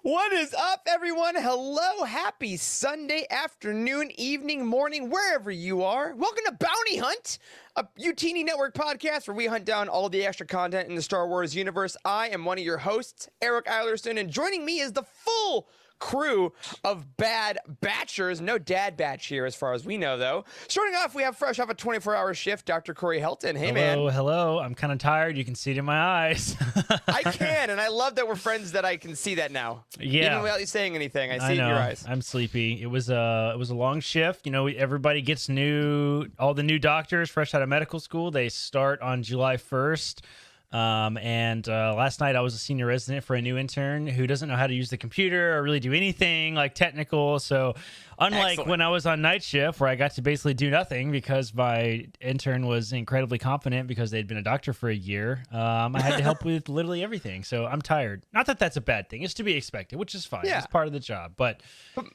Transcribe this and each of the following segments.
What is up, everyone? Hello, happy Sunday afternoon, evening, morning, wherever you are. Welcome to Bounty Hunt, a UTN Network podcast where we hunt down all the extra content in the Star Wars universe. I am one of your hosts, Eric Eilerson, and joining me is the full crew of Bad Batchers. No Dad Batch here, as far as we know, though. Starting off, we have fresh off a 24-hour shift, Dr. Corey Helton. Hey, man. Hello. I'm kind of tired. You can see it in my eyes. I can, and I love that we're friends that I can see that now. Yeah. Even without you saying anything, I see it in your eyes. I'm sleepy. It was a long shift. You know, everybody gets all the new doctors fresh out of medical school. They start on July 1st. Last night I was a senior resident for a new intern who doesn't know how to use the computer or really do anything like technical. So unlike when I was on night shift where I got to basically do nothing because my intern was incredibly competent because they'd been a doctor for a year, I had to help with literally everything. So I'm tired. Not that that's a bad thing. It's to be expected, which is fine. Yeah. It's part of the job, but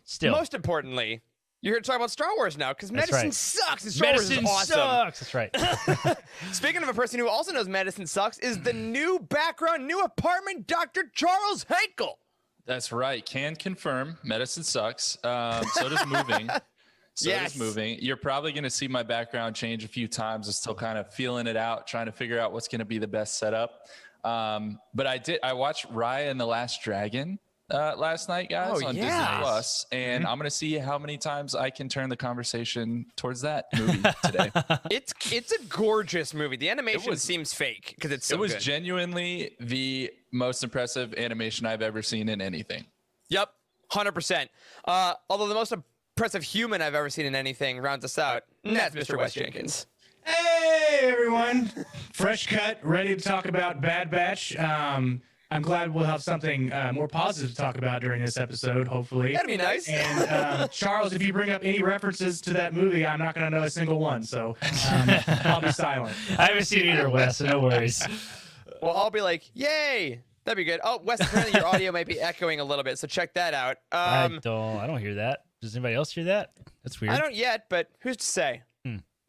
still. Most importantly, you're here to talk about Star Wars now, because medicine sucks and Star medicine Wars is awesome. Sucks. That's right. Speaking of a person who also knows medicine sucks, is the new background, new apartment, Dr. Charles Henkel. That's right. Can confirm medicine sucks. So does moving. Does moving. You're probably going to see my background change a few times. I'm still kind of feeling it out, trying to figure out what's going to be the best setup. But I watched Raya and the Last Dragon last night, guys, on Disney Plus, and I'm gonna see how many times I can turn the conversation towards that movie today. It's a gorgeous movie. The animation seems fake because it's so it was good. Genuinely the most impressive animation I've ever seen in anything. Yep, 100%. Although the most impressive human I've ever seen in anything rounds us out. And that's Mr. Wes Jenkins. Hey everyone, fresh cut, ready to talk about Bad Batch. I'm glad we'll have something more positive to talk about during this episode, hopefully. That'd be nice. And Charles, if you bring up any references to that movie, I'm not going to know a single one, so I'll be silent. I haven't seen either, Wes, so no worries. Well, I'll be like, yay! That'd be good. Oh, Wes, apparently your audio might be echoing a little bit, so check that out. I don't hear that. Does anybody else hear that? That's weird. I don't yet, but who's to say?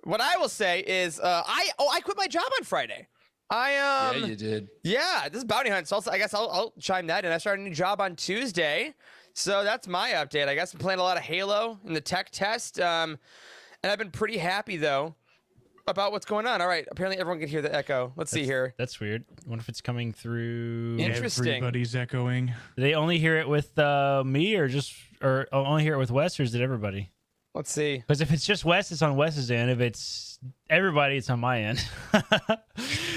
What I will say is, I quit my job on Friday. Yeah, you did. Yeah, this is Bounty Hunt, so I guess I'll chime that in. I started a new job on Tuesday, so that's my update. I guess I'm playing a lot of Halo in the tech test, and I've been pretty happy, though, about what's going on. All right, apparently everyone can hear the echo. Let's see here. That's weird. I wonder if it's coming through. Interesting. Everybody's echoing. Do they only hear it with me or only hear it with Wes, or is it everybody? Let's see. Because if it's just Wes, it's on Wes's end. If it's everybody, it's on my end.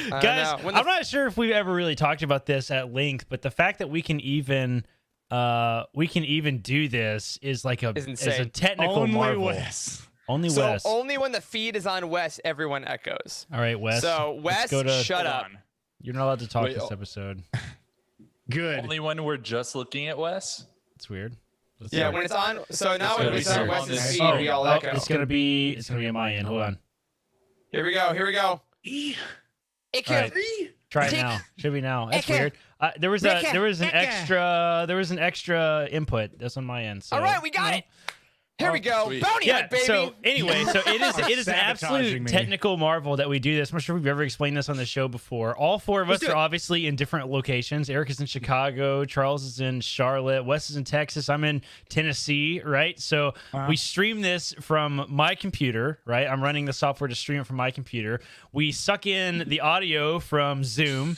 Guys, I'm not sure if we've ever really talked about this at length, but the fact that we can even do this is like is a technical marvel. Wes. Only so Wes. Only when the feed is on Wes, everyone echoes. All right, Wes. So Wes, shut up. You're not allowed to talk this episode. Good. Only when we're just looking at Wes. It's weird. When it's on. So now when it's on Wes's feed, we all echo. echo. It's gonna be on my end. Hold on. Here we go. Right. Try it now. Should be now. That's weird. There was an extra input. That's on my end. So. All right, we got it. Here we go. Sweet. Bounty Hunt, baby. So anyway, it is an absolute technical marvel that we do this. I'm not sure if we've ever explained this on the show before. All four of us are obviously in different locations. Eric is in Chicago. Charles is in Charlotte. Wes is in Texas. I'm in Tennessee, right? So we stream this from my computer, right? I'm running the software to stream it from my computer. We suck in the audio from Zoom.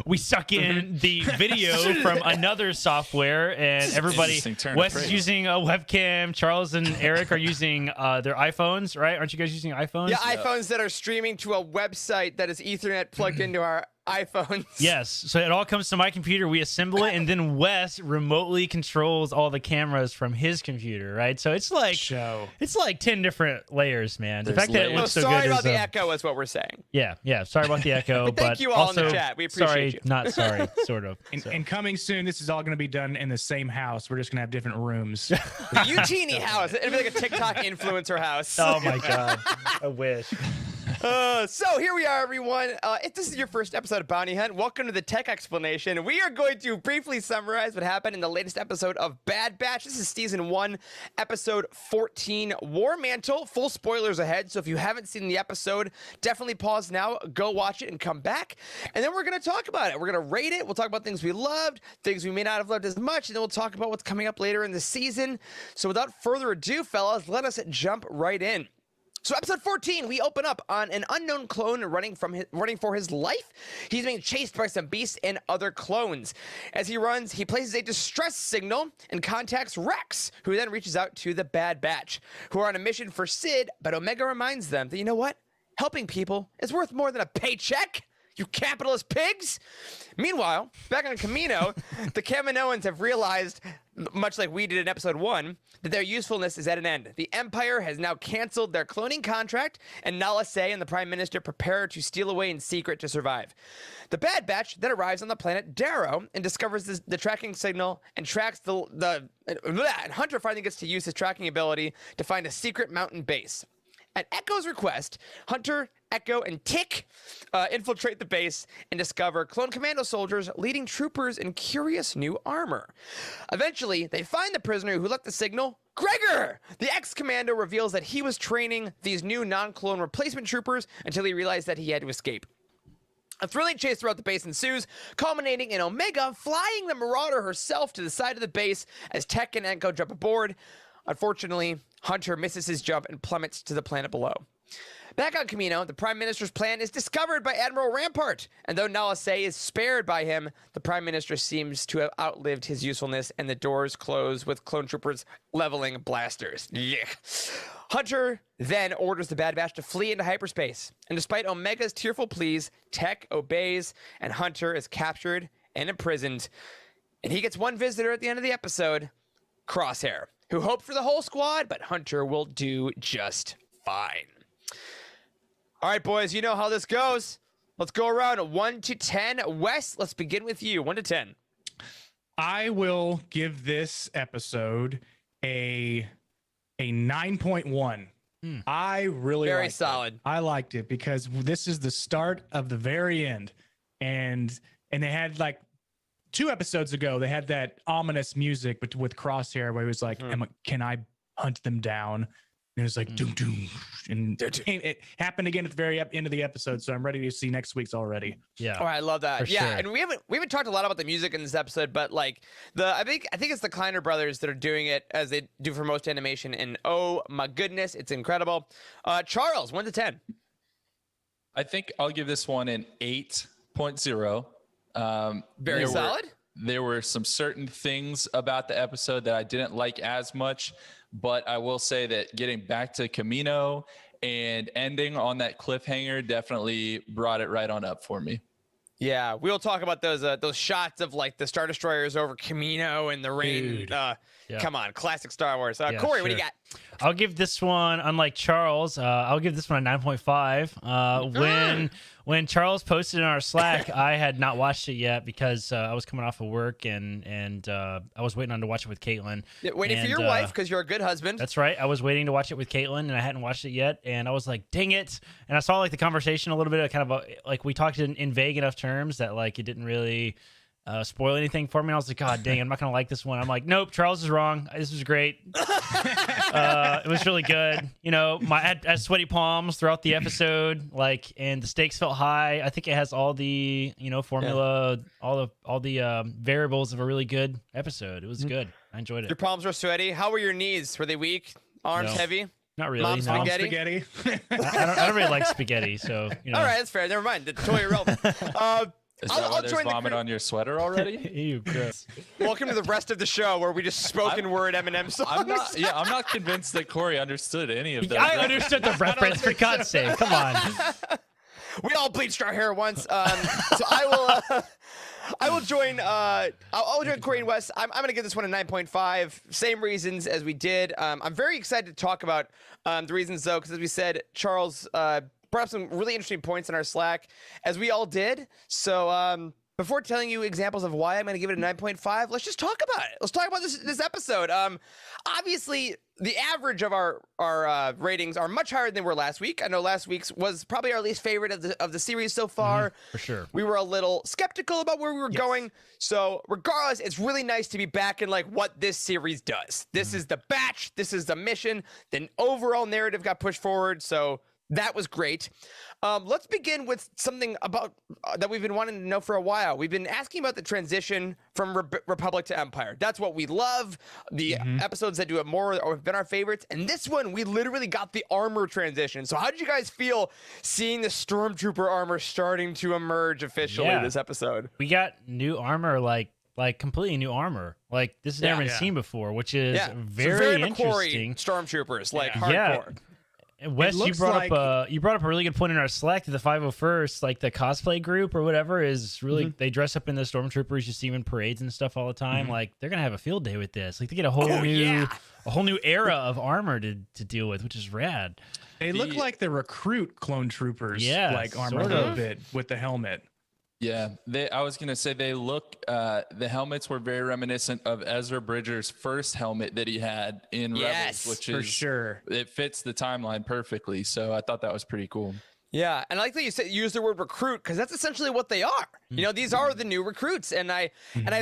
We suck in the video from another software, and everybody. Wes is using a webcam. Charles and Eric are using their iPhones, right? Aren't you guys using iPhones? Yeah, iPhones that are streaming to a website that is Ethernet plugged into our iPhones. Yes. So it all comes to my computer. We assemble it, and then Wes remotely controls all the cameras from his computer, right? So it's like 10 different layers, man. The fact that it looks so good. Sorry about the echo is what we're saying. Yeah. Sorry about the echo. but thank you all also, in the chat. We appreciate you. Not sorry, sort of. And coming soon, this is all going to be done in the same house. We're just going to have different rooms. The Eugenie house. It'd be like a TikTok influencer house. Oh my God. I wish. So here we are, everyone. If this is your first episode of Bounty Hunt, welcome to the tech explanation. We are going to briefly summarize what happened in the latest episode of Bad Batch. This is season 1, episode 14, War-Mantle. Full spoilers ahead, so if you haven't seen the episode, definitely pause now, go watch it, and come back. And then we're going to talk about it. We're going to rate it. We'll talk about things we loved, things we may not have loved as much, and then we'll talk about what's coming up later in the season. So without further ado, fellas, let us jump right in. So episode 14, we open up on an unknown clone running for his life. He's being chased by some beasts and other clones. As he runs, he places a distress signal and contacts Rex, who then reaches out to the Bad Batch, who are on a mission for Sid, but Omega reminds them that, you know what? Helping people is worth more than a paycheck. You capitalist pigs! Meanwhile, back on Kamino, the Kaminoans have realized, much like we did in episode 1, that their usefulness is at an end. The Empire has now canceled their cloning contract, and Nala Se and the Prime Minister prepare to steal away in secret to survive. The Bad Batch then arrives on the planet Darrow and discovers the tracking signal and tracks and Hunter finally gets to use his tracking ability to find a secret mountain base. At Echo's request, Hunter, Echo, and Tick infiltrate the base and discover clone commando soldiers leading troopers in curious new armor. Eventually, they find the prisoner who left the signal, Gregor! The ex-commando reveals that he was training these new non-clone replacement troopers until he realized that he had to escape. A thrilling chase throughout the base ensues, culminating in Omega flying the Marauder herself to the side of the base as Tech and Echo jump aboard. Unfortunately, Hunter misses his jump and plummets to the planet below. Back on Kamino, the Prime Minister's plan is discovered by Admiral Rampart, and though Nala Se is spared by him, the Prime Minister seems to have outlived his usefulness, and the doors close with clone troopers leveling blasters. Yeah. Hunter then orders the Bad Batch to flee into hyperspace, and despite Omega's tearful pleas, Tech obeys, and Hunter is captured and imprisoned. And he gets one visitor at the end of the episode, Crosshair, who hoped for the whole squad, but Hunter will do just fine. All right, boys, you know how this goes. Let's go around 1 to 10. Wes, let's begin with you. 1 to 10. I will give this episode a 9.1. I really very solid. I liked it because this is the start of the very end, and they had like 2 episodes ago they had that ominous music with Crosshair where he was like, "Can I hunt them down?" And it was like doom doom, and it happened again at the very end of the episode. So I'm ready to see next week's already. Yeah. Oh, I love that. For Yeah, sure. and we haven't talked a lot about the music in this episode, but like I think it's the Kleiner brothers that are doing it as they do for most animation, and oh my goodness, it's incredible. Charles, 1 to 10. I think I'll give this one an 8.0. Very solid. There were some certain things about the episode that I didn't like as much, but I will say that getting back to Kamino and ending on that cliffhanger definitely brought it right on up for me. Yeah, we'll talk about those shots of like the Star Destroyers over Kamino and the rain. Come on, classic Star Wars. Corey, what do you got? I'll give this one, unlike Charles, I'll give this one a 9.5. When Charles posted in our Slack, I had not watched it yet because I was coming off of work and I was waiting on to watch it with Caitlin. Waiting for your wife because you're a good husband. That's right. I was waiting to watch it with Caitlin and I hadn't watched it yet. And I was like, dang it. And I saw like the conversation a little bit of kind of like we talked in vague enough terms that like it didn't really spoil anything for me. And I was like, God dang, I'm not going to like this one. I'm like, nope, Charles is wrong. This was great. It was really good. You know, I had sweaty palms throughout the episode, like, and the stakes felt high. I think it has all the, formula, all the variables of a really good episode. It was good. I enjoyed it. Your palms were sweaty. How were your knees? Were they weak? Arms heavy? Not really. Mom spaghetti? I don't really like spaghetti, so, All right, that's fair. Never mind. That's totally irrelevant. Is that why there's vomit on your sweater already? Ew, gross. Welcome to the rest of the show where we just spoken word Eminem songs. I'm not convinced that Corey understood any of that. I understood the reference, for God's sake. Come on. We all bleached our hair once. So I will join. I'll join Corey and Wes. I'm going to give this one a 9.5. Same reasons as we did. I'm very excited to talk about the reasons though, because as we said, Charles brought up some really interesting points in our Slack, as we all did. So before telling you examples of why I'm going to give it a 9.5, let's just talk about it. Let's talk about this episode. Obviously, the average of our ratings are much higher than they were last week. I know last week's was probably our least favorite of the series so far. For sure. We were a little skeptical about where we were going. So regardless, it's really nice to be back in like what this series does. This is the batch. This is the mission. The overall narrative got pushed forward. So that was great. Let's begin with something about that we've been wanting to know for a while. We've been asking about the transition from Republic to Empire. That's what we love. The episodes that do it more have been our favorites. And this one, we literally got the armor transition. So how did you guys feel seeing the Stormtrooper armor starting to emerge officially this episode? We got new armor, like completely new armor. Like this has never been seen before, which is very interesting. Stormtroopers, like hardcore. And Wes, you brought up a really good point in our Slack that the 501st, like the cosplay group or whatever, is really they dress up in the Stormtroopers. You see them in parades and stuff all the time. Like they're gonna have a field day with this. Like they get a whole new era of armor to deal with, which is rad. They look like the recruit clone troopers, like armor a little bit with the helmet. Yeah, I was gonna say they look. The helmets were very reminiscent of Ezra Bridger's first helmet that he had in Rebels, which for sure. It fits the timeline perfectly. So I thought that was pretty cool. Yeah, and I like that you use the word recruit because that's essentially what they are. You know, these are the new recruits, and I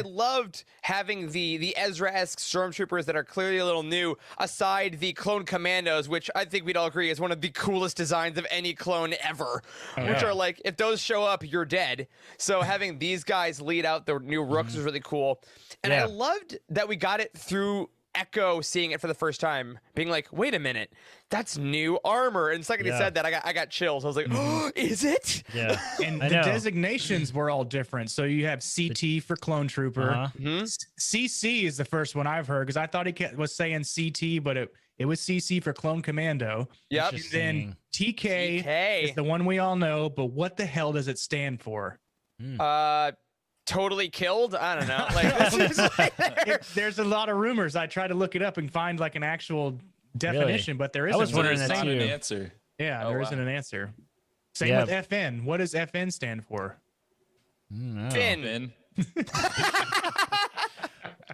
loved having the Ezra-esque stormtroopers that are clearly a little new, aside the clone commandos, which I think we'd all agree is one of the coolest designs of any clone ever. Which are like, if those show up, you're dead. So having these guys lead out the new rooks was really cool, and I loved that we got it through Echo seeing it for the first time, being like, wait a minute, that's new armor. And the second he said that, I got chills. I was like, oh, is it? Yeah. And the designations were all different. So you have CT for clone trooper. CC is the first one I've heard because I thought he was saying CT, but it was CC for clone commando. Yep. And then TK is the one we all know, but what the hell does it stand for? Totally killed. I don't know. Like, there's a lot of rumors. I tried to look it up and find like an actual definition, but there isn't. I was wondering that too. An answer. Yeah, there isn't an answer. Same with FN. What does FN stand for? Finn.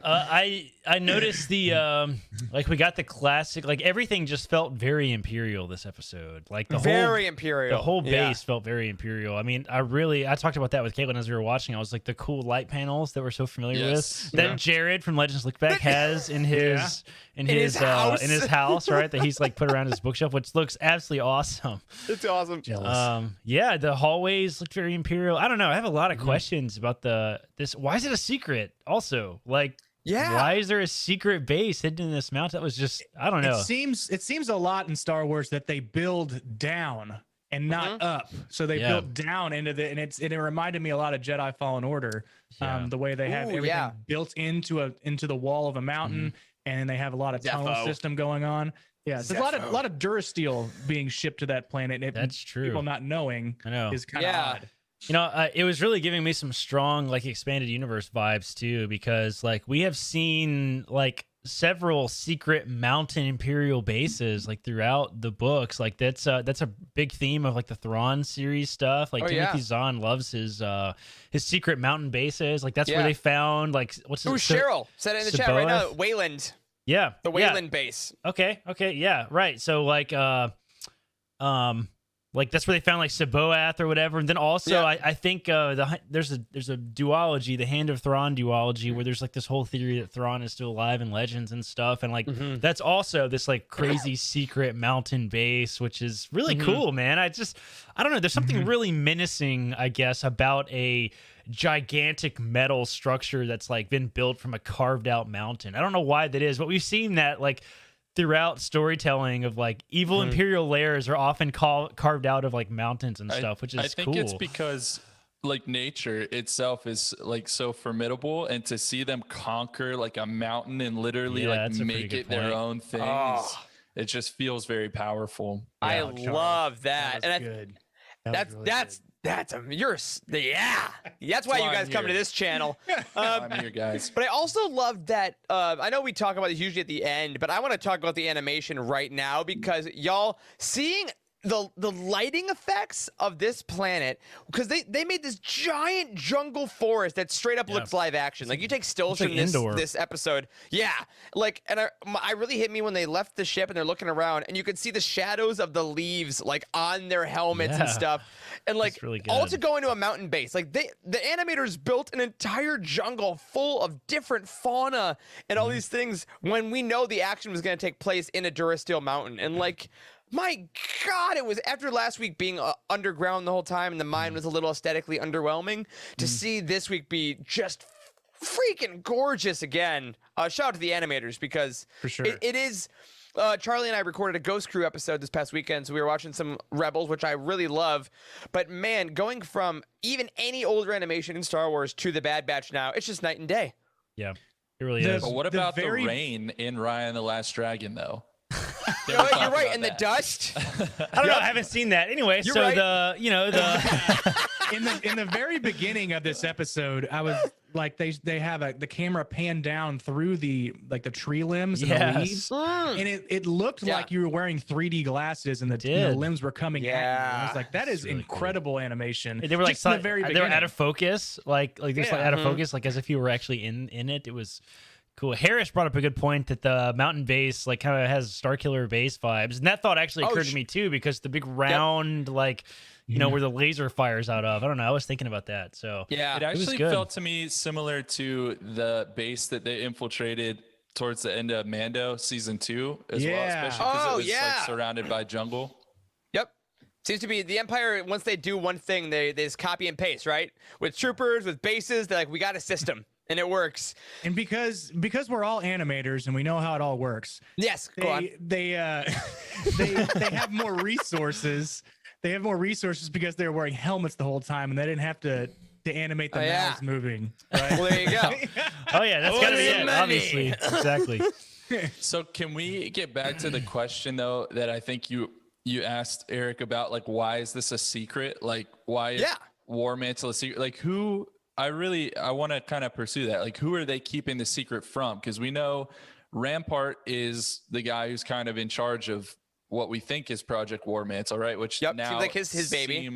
I noticed the like we got the classic, like everything just felt very Imperial this episode. Like the whole base felt very Imperial. I mean, I talked about that with Caitlin as we were watching. I was like, the cool light panels that we're so familiar with that Jared from Legends Look Back has in his house, right? That he's like put around his bookshelf, which looks absolutely awesome. It's awesome. Jealous. Yeah, the hallways look very Imperial. I don't know. I have a lot of questions about this. Why is it a secret? Also, like. Yeah. Why is there a secret base hidden in this mountain? That was just, I don't know. It seems a lot in Star Wars that they build down and not up. So they built down into and it reminded me a lot of Jedi Fallen Order. The way they have everything built into the wall of a mountain, and they have a lot of tunnel system going on. Yeah, so there's a lot of Durasteel being shipped to that planet. That's true. People not knowing is kind of odd. You know, it was really giving me some strong, like, expanded universe vibes, too, because, like, we have seen, like, several secret mountain Imperial bases, like, throughout the books. Like, that's a big theme of, like, the Thrawn series stuff. Like, Timothy Zahn loves his secret mountain bases. Like, that's where they found, like, what's his... Cheryl said it in the chat right now. Wayland. Yeah. The Wayland base. Okay, yeah, right. So, like, like that's where they found like Saboath or whatever, and then also I think there's a duology, the Hand of Thrawn duology, where there's like this whole theory that Thrawn is still alive in Legends and stuff, and like that's also this like crazy secret mountain base, which is really cool, man. I don't know. There's something really menacing, I guess, about a gigantic metal structure that's like been built from a carved out mountain. I don't know why that is, but we've seen that like throughout storytelling of like evil Imperial lairs are often carved out of like mountains and stuff, which is cool. I think it's because like nature itself is like so formidable, and to see them conquer like a mountain and literally like make it their own thing, it just feels very powerful. I love that. That was good. That's why you guys come to this channel. I'm here, guys. But I also love that. I know we talk about this usually at the end, but I want to talk about the animation right now because y'all seeing the lighting effects of this planet, because they made this giant jungle forest that straight up looks live action. Like you take stills from this episode, like, and I really hit me when they left the ship and they're looking around and you could see the shadows of the leaves like on their helmets and stuff, and like really all to go into a mountain base. Like the animators built an entire jungle full of different fauna and all these things when we know the action was going to take place in a Durasteel mountain. And like, my God, it was after last week being underground the whole time and the mine was a little aesthetically underwhelming to see this week be just freaking gorgeous again. Shout out to the animators, because for sure it is. Charlie and I recorded a Ghost Crew episode this past weekend, so we were watching some Rebels, which I really love. But man, going from even any older animation in Star Wars to the Bad Batch now, it's just night and day. Yeah, it really is. But what about the rain in Raya and the Last Dragon, though? You're right, and the dust. I don't know. I haven't seen that. Anyway, You're so right. in the very beginning of this episode, I was like, they have the camera pan down through the tree limbs and the leaves, and it looked like you were wearing 3D glasses and the limbs were coming at you. And I was like, that is really incredible animation. They were like in the very beginning. They were out of focus, like just like out of focus, like as if you were actually in it. It was cool. Harris brought up a good point that the mountain base like kind of has Starkiller base vibes, and that thought actually occurred to me too, because the big round like where the laser fires out of. I don't know. I was thinking about that. So it actually felt to me similar to the base that they infiltrated towards the end of Mando season 2 as well, especially because it was like surrounded by jungle. Yep. Seems to be the Empire, once they do one thing, they just copy and paste, right? With troopers, with bases, they're like, we got a system. And it works. And because we're all animators and we know how it all works. Yes, go on. They have more resources. They have more resources because they were wearing helmets the whole time and they didn't have to animate the mouths moving. Right? Well, there you go. Oh yeah, that's gotta be it. Obviously, exactly. So can we get back to the question though that I think you asked Eric about, like, why is this a secret? Like, why is War-Mantle a secret? Like, who? I want to kind of pursue that. Like, who are they keeping the secret from? Because we know Rampart is the guy who's kind of in charge of what we think is Project War-Mantle, right? Which now seems like his baby.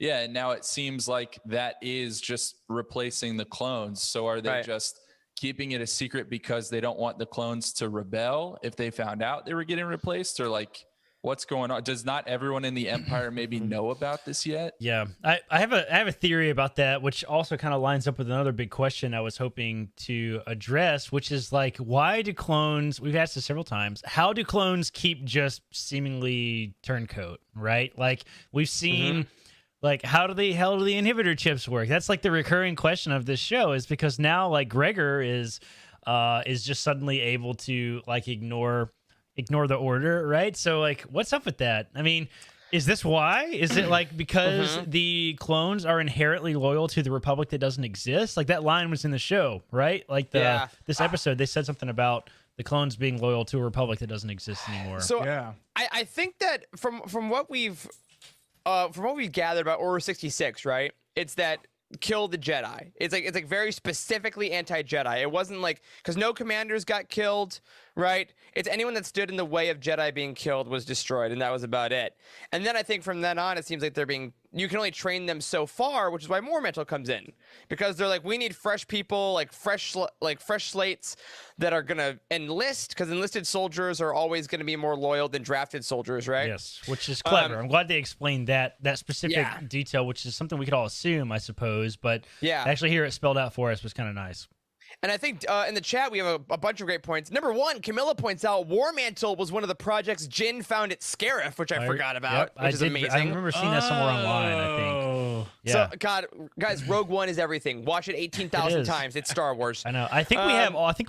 Now it seems like that is just replacing the clones. So are they just keeping it a secret because they don't want the clones to rebel if they found out they were getting replaced? Or like, what's going on? Does not everyone in the Empire maybe know about this yet? Yeah, I have a theory about that, which also kind of lines up with another big question I was hoping to address, which is like, why do clones? We've asked this several times. How do clones keep just seemingly turncoat? Right? Like we've seen. Like, how do the inhibitor chips work? That's like the recurring question of this show, is because now like Gregor is just suddenly able to like ignore the order, right? So like, what's up with that? I mean, is this why? Is it like because the clones are inherently loyal to the Republic that doesn't exist? Like that line was in the show, right? Like this episode, they said something about the clones being loyal to a Republic that doesn't exist anymore. So I think that from what we've gathered about Order 66, right? It's that kill the Jedi. It's like very specifically anti-Jedi. It wasn't like, because no commanders got killed, right? It's anyone that stood in the way of Jedi being killed was destroyed, and that was about it. And then I think from then on, it seems like you can only train them so far, which is why War-Mantle comes in, because they're like, we need fresh people, like fresh slates that are gonna enlist, because enlisted soldiers are always gonna be more loyal than drafted soldiers, right? Yes, which is clever. I'm glad they explained that specific detail, which is something we could all assume, I suppose, but actually hear it spelled out for us was kind of nice. And I think in the chat, we have a bunch of great points. Number one, Camilla points out War-Mantle was one of the projects Jin found at Scarif, which I forgot about, which is amazing. I remember seeing that somewhere online, I think. Yeah. So, God, guys, Rogue One is everything. Watch it 18,000 times. It's Star Wars. I know. I think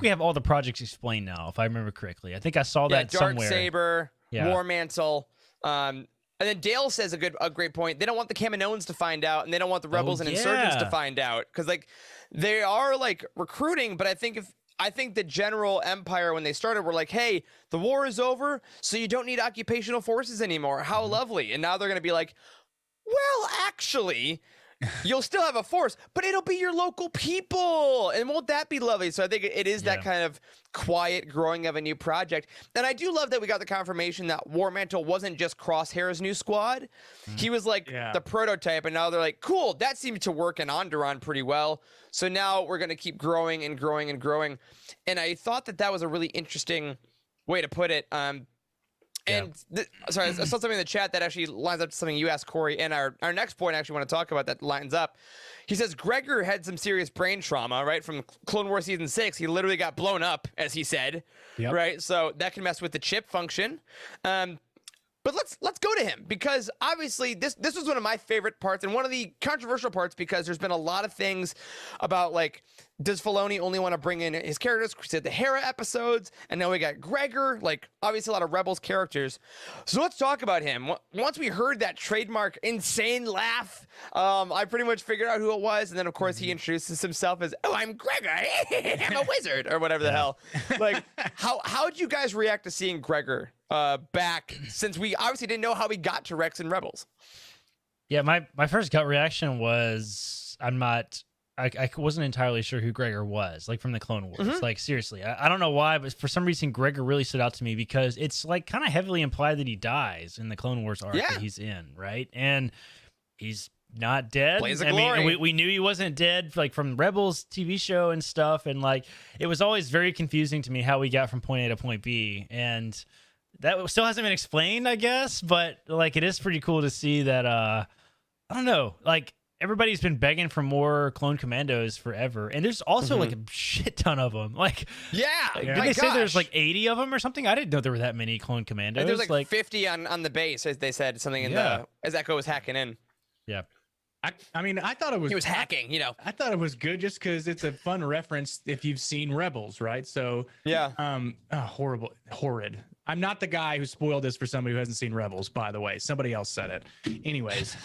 we have all the projects explained now, if I remember correctly. I think I saw that Dark somewhere. Saber, War-Mantle. And then Dale says a great point. They don't want the Kaminoans to find out, and they don't want the rebels and insurgents to find out, because like they are like recruiting. But I think the general Empire, when they started, were like, hey, the war is over, so you don't need occupational forces anymore. How lovely. And now they're going to be like, well, actually, you'll still have a force, but it'll be your local people. And won't that be lovely? So I think it is that kind of quiet growing of a new project. And I do love that we got the confirmation that War-Mantle wasn't just Crosshair's new squad. He was like the prototype, and now they're like, cool, that seemed to work in Onderon pretty well. So now we're going to keep growing and growing and growing. And I thought that was a really interesting way to put it. And sorry, I saw something in the chat that actually lines up to something you asked, Corey. And our next point I actually want to talk about that lines up. He says Gregor had some serious brain trauma, right? From Clone Wars Season 6. He literally got blown up, as he said, right? So that can mess with the chip function. But let's go to him, because obviously this was one of my favorite parts and one of the controversial parts, because there's been a lot of things about, like, does Filoni only want to bring in his characters? We said the Hera episodes, and now we got Gregor, like, obviously a lot of Rebels characters. So let's talk about him. Once we heard that trademark insane laugh, I pretty much figured out who it was, and then of course he introduces himself as, "Oh, I'm Gregor, I'm a wizard," or whatever the hell. Like, how'd you guys react to seeing Gregor back, since we obviously didn't know how he got to Rex and Rebels? Yeah, my first gut reaction was I wasn't entirely sure who Gregor was, like, from the Clone Wars. Like, seriously, I don't know why, but for some reason Gregor really stood out to me, because it's like kind of heavily implied that he dies in the Clone Wars arc that he's in, right? And he's not dead. Blaze of I glory. mean, we knew he wasn't dead, like, from Rebels TV show and stuff, and like it was always very confusing to me how we got from point A to point B, and that still hasn't been explained, I guess. But like, it is pretty cool to see that. I don't know, like, everybody's been begging for more clone commandos forever, and there's also like a shit ton of them. Like, did they say there's like 80 of them or something? I didn't know there were that many clone commandos. There's like 50 on the base, as they said, something in as Echo was hacking in. Yeah. I mean, I thought it was... He was hacking, you know. I thought it was good just because it's a fun reference if you've seen Rebels, right? So, horrid. I'm not the guy who spoiled this for somebody who hasn't seen Rebels, by the way. Somebody else said it. Anyways.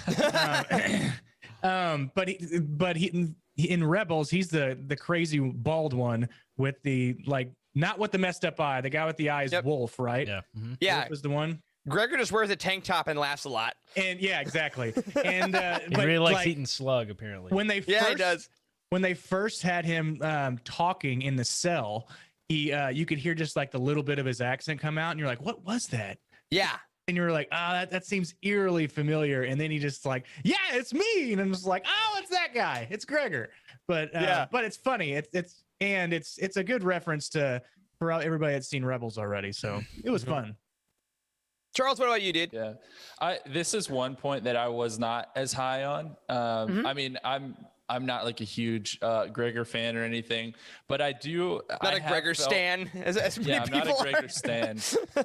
But he in Rebels, he's the crazy bald one with the, like, not with the messed up eye. The guy with the eye is Wolf, right? Yeah. Yeah. Wolf was the one. Gregor just wears a tank top and laughs a lot. And yeah, exactly. And he really likes eating slug, apparently. When they he does. When they first had him talking in the cell, you could hear just like the little bit of his accent come out, and you're like, what was that? Yeah. And you're like, that seems eerily familiar. And then he just like, yeah, it's me. And I'm just like, oh, it's that guy. It's Gregor. But but it's funny. It's a good reference for everybody that's seen Rebels already. So it was fun. Charles, what about you, dude? Yeah, this is one point that I was not as high on. I mean, I'm not like a huge Gregor fan or anything, but I do. Not a Gregor stan, as many I'm not people a Gregor stan.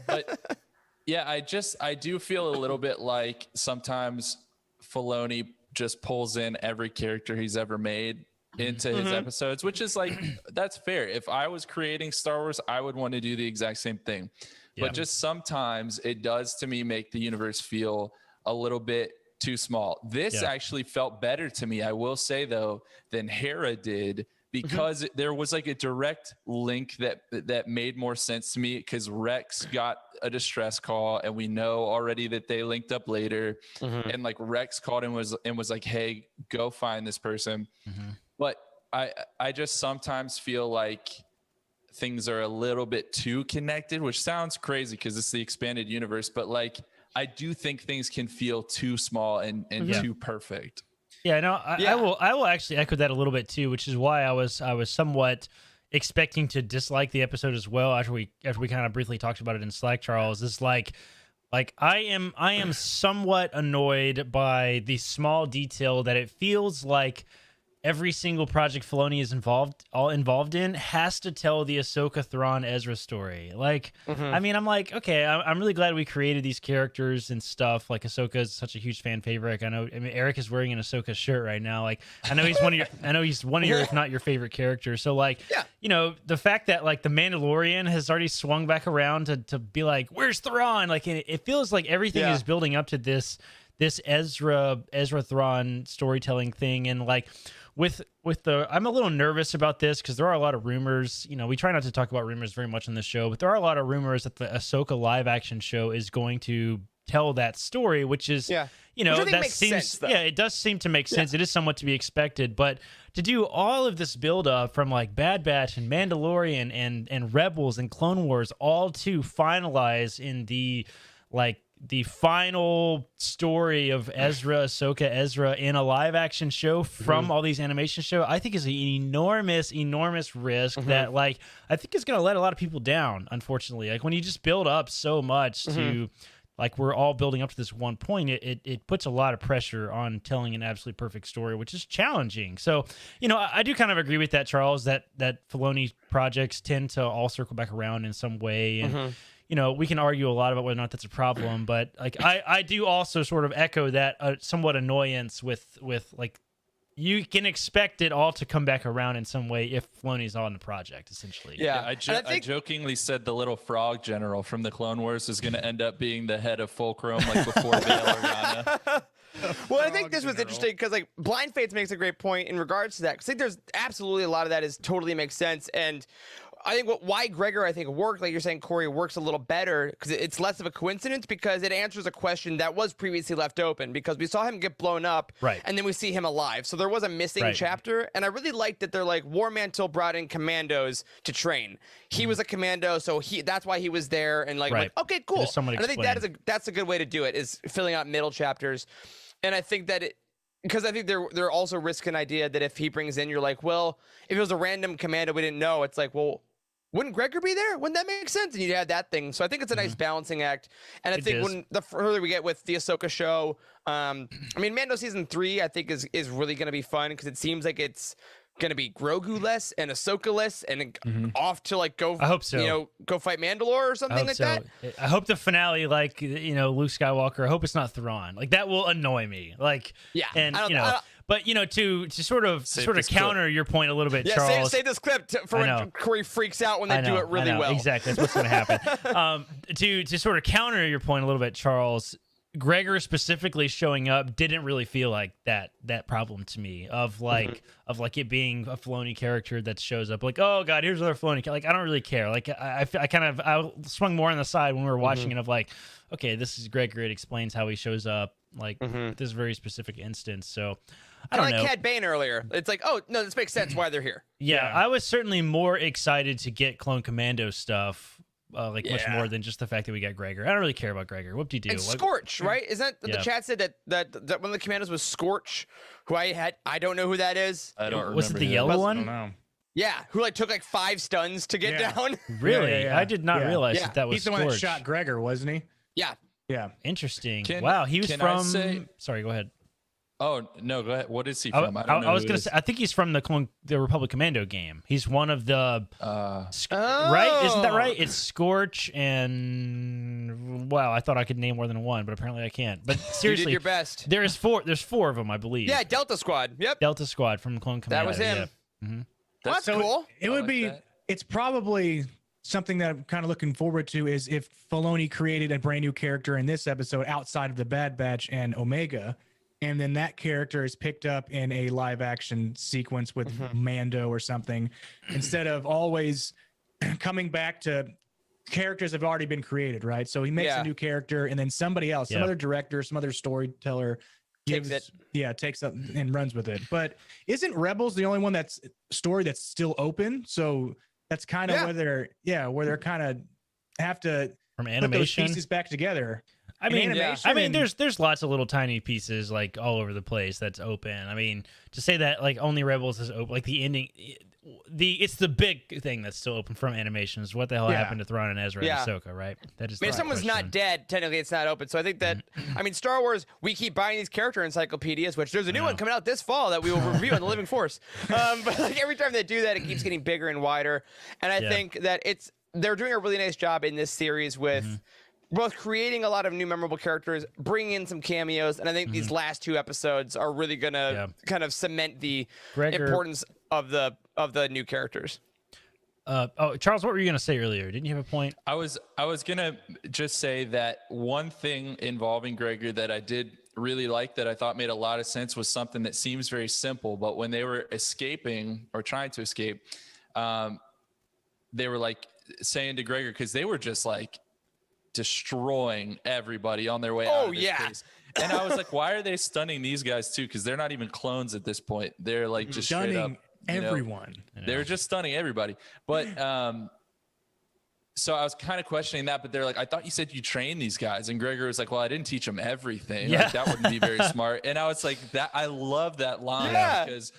But yeah, I do feel a little bit like sometimes Filoni just pulls in every character he's ever made into his episodes, which is like, that's fair. If I was creating Star Wars, I would want to do the exact same thing. Yeah. But just sometimes it does, to me, make the universe feel a little bit too small. This actually felt better to me, I will say, though, than Hera did, because there was like a direct link that made more sense to me, because Rex got a distress call, and we know already that they linked up later. And like Rex called and was like, hey, go find this person. But I just sometimes feel like things are a little bit too connected, which sounds crazy because it's the expanded universe, but like, I do think things can feel too small and too perfect. Yeah, no, I will actually echo that a little bit too, which is why I was somewhat expecting to dislike the episode as well after we kind of briefly talked about it in Slack. Charles, is like I am somewhat annoyed by the small detail that it feels like every single project Filoni is involved in has to tell the Ahsoka Thrawn Ezra story. Like, I mean, I'm like, okay, I'm really glad we created these characters and stuff. Like, Ahsoka is such a huge fan favorite. I mean, Eric is wearing an Ahsoka shirt right now. Like, I know he's one of your, if not your favorite characters. So like, you know, the fact that like the Mandalorian has already swung back around to be like, where's Thrawn? Like, it feels like everything is building up to this Ezra Thrawn storytelling thing. And like, with the, I'm a little nervous about this because there are a lot of rumors. You know, we try not to talk about rumors very much on this show, but there are a lot of rumors that the Ahsoka live action show is going to tell that story, which is you know, that seems sense, it does seem to make sense. It is somewhat to be expected, but to do all of this build up from like Bad Batch and Mandalorian and Rebels and Clone Wars all to finalize in the final story of Ahsoka Ezra in a live action show from all these animation shows, I think is an enormous risk that like I think is going to let a lot of people down, unfortunately. Like when you just build up so much to like we're all building up to this one point, it puts a lot of pressure on telling an absolutely perfect story, which is challenging. So, you know, I do kind of agree with that, Charles, that Filoni projects tend to all circle back around in some way. And, you know, we can argue a lot about whether or not that's a problem, but like I do also sort of echo that somewhat annoyance with like, you can expect it all to come back around in some way if Filoni's on the project, essentially. Yeah, I jokingly said the little frog general from the Clone Wars is going to end up being the head of Fulcrum, like before Bail Organa. Well, I think this was interesting because like Blind Fates makes a great point in regards to that. Because I think there's absolutely a lot of that is totally makes sense, and I think why Gregor I think worked, like you're saying, Corey, works a little better because it's less of a coincidence because it answers a question that was previously left open because we saw him get blown up, and then we see him alive. So there was a missing chapter, and I really liked that they're like War-Mantle brought in commandos to train. He was a commando, so that's why he was there, and like okay, cool. And I think that's a good way to do it is filling out middle chapters, and I think that because I think they're also risk an idea that if he brings in, you're like, well, if it was a random commando we didn't know, it's like, well, wouldn't Gregor be there? Wouldn't that make sense? And you'd have that thing. So I think it's a nice balancing act. And I think when the further we get with the Ahsoka show, I mean, Mando season 3, I think is really going to be fun because it seems like it's going to be Grogu less and Ahsoka less and off to like go, I hope so. You know, go fight Mandalore or something like that. I hope the finale, like, you know, Luke Skywalker, I hope it's not Thrawn. Like that will annoy me. Like, and you know, but you know, to sort of counter your point a little bit, Charles. Save this clip for when Corey freaks out when they do it really well. Exactly, that's what's going to happen. To sort of counter your point a little bit, Charles, Gregor specifically showing up didn't really feel like that problem to me of like it being a Filoni character that shows up like, oh god, here's another Filoni. Like I don't really care. Like I swung more on the side when we were watching it of like, okay, this is Gregor. It explains how he shows up. Like this very specific instance. So I don't know. Like Cad Bane earlier. It's like, oh no, this makes sense why they're here. Yeah, I was certainly more excited to get Clone Commando stuff. Much more than just the fact that we got Gregor. I don't really care about Gregor. What do you do? And Scorch, right? Isn't that the chat said that one of the commandos was Scorch, who I don't know who that is. I don't remember. Was it the yellow one? I don't know. Yeah, who like took like 5 stuns to get down. Really? I did not realize that was He's the Scorch. one that shot Gregor, wasn't he? Yeah. Yeah. Interesting. Wow, he was from. Sorry, go ahead. Oh no, go ahead. What is he from? I was gonna say. I think he's from the Republic Commando game. He's one of the right. Isn't that right? It's Scorch and wow. I thought I could name more than one, but apparently I can't. But seriously, you did your best. There's 4 of them, I believe. Yeah, Delta Squad. Yep. Delta Squad from Clone Commando. That was him. Yeah. That's cool. It would be. It's probably something that I'm kind of looking forward to is if Filoni created a brand new character in this episode outside of the Bad Batch and Omega. And then that character is picked up in a live action sequence with Mando or something, instead of always coming baup to characters have already been created, right? So he makes a new character, and then somebody else, some other director, some other storyteller takes up and runs with it. But isn't Rebels the only one that's still open? So that's kind of where they're kind of have to from animation put those pieces back together. I mean, there's lots of little tiny pieces like all over the place that's open. I mean, to say that like only Rebels is open, like the ending, it's the big thing that's still open from animations. What the hell happened to Thrawn and Ezra and Ahsoka, right? That is. I mean, if someone's not dead, technically it's not open. So I think that I mean, Star Wars, we keep buying these character encyclopedias, which there's a new one coming out this fall that we will review on the Living Force. But like every time they do that, it keeps getting bigger and wider. And I think that they're doing a really nice job in this series with. Both creating a lot of new memorable characters, bringing in some cameos, and I think these last 2 episodes are really gonna kind of cement the importance of the new characters. Charles, what were you gonna say earlier? Didn't you have a point? I was gonna just say that one thing involving Gregor that I did really like that I thought made a lot of sense was something that seems very simple, but when they were escaping or trying to escape, they were like saying to Gregor because they were just like destroying everybody on their way out of this place. And I was like, why are they stunning these guys too? Because they're not even clones at this point. They're like just stunning straight up everyone. They're just stunning everybody. But so I was kind of questioning that, but they're like, I thought you said you trained these guys. And Gregor was like, well, I didn't teach them everything. Yeah. Like, that wouldn't be very smart. And I was like, I love that line because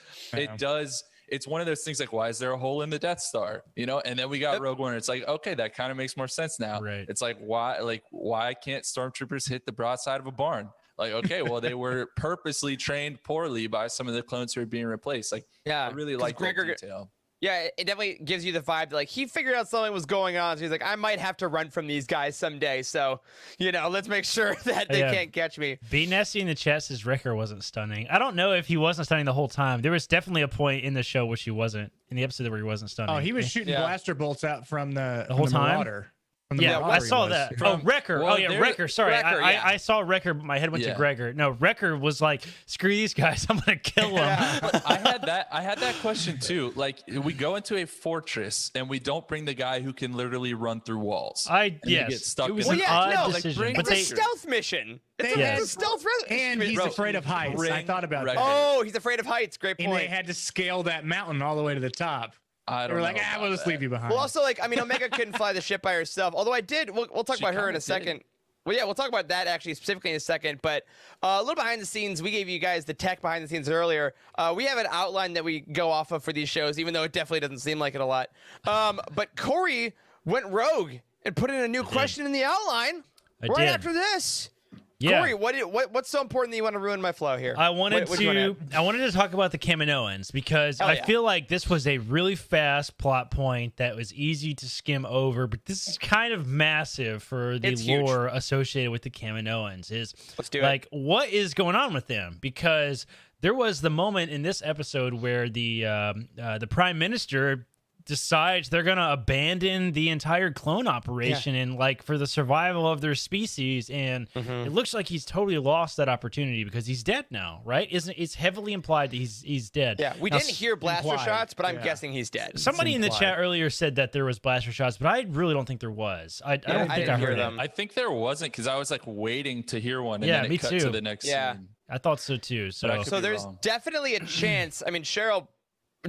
it's one of those things like, why is there a hole in the Death Star? And then we got Rogue One. It's like, okay, that kind of makes more sense now. Right. It's like, why can't stormtroopers hit the broadside of a barn? Like, okay, well, they were purposely trained poorly by some of the clones who are being replaced. Like, I really like that detail. Yeah, it definitely gives you the vibe that, like, he figured out something was going on. So he's like, I might have to run from these guys someday. So, let's make sure that they can't catch me. B. Nessie in the chat says Wrecker wasn't stunning. I don't know if he wasn't stunning the whole time. There was definitely a point in the show which he wasn't, in the episode where he wasn't stunning. Oh, he was shooting blaster bolts out from the whole time? Marauder. Yeah, I saw that. Wrecker. Wrecker. Sorry, I saw Wrecker, but my head went to Gregor. No, Wrecker was like, screw these guys, I'm gonna kill them. I had that question too. Like, we go into a fortress and we don't bring the guy who can literally run through walls. Get stuck. It was an odd decision. It's a stealth mission. It's a stealth and he's afraid of heights. I thought about that. Oh, he's afraid of heights. Great point. And they had to scale that mountain all the way to the top. We're like, we'll just leave you behind. Well, also, Omega couldn't fly the ship by herself. Although I did. We'll talk about her in a second. Well, yeah, we'll talk about that actually specifically in a second. But a little behind the scenes, we gave you guys the tech behind the scenes earlier. We have an outline that we go off of for these shows, even though it definitely doesn't seem like it a lot. But Corey went rogue and put in a new question in the outline after this. Yeah. Corey, what's so important that you want to ruin my flow here? I wanted to talk about the Kaminoans because I feel like this was a really fast plot point that was easy to skim over, but this is kind of massive for the lore associated with the Kaminoans. Let's do it. What is going on with them? Because there was the moment in this episode where the Prime Minister decides they're gonna abandon the entire clone operation and for the survival of their species, and it looks like he's totally lost that opportunity because he's dead now, right? It's heavily implied that he's dead. Yeah, we didn't hear blaster shots, but I'm guessing he's dead. Somebody in the chat earlier said that there was blaster shots, but I really don't think there was. I don't think I heard them. I think there wasn't because I was waiting to hear one, and then it cut to the next scene. I thought so too. So there's definitely a chance. I mean, Cheryl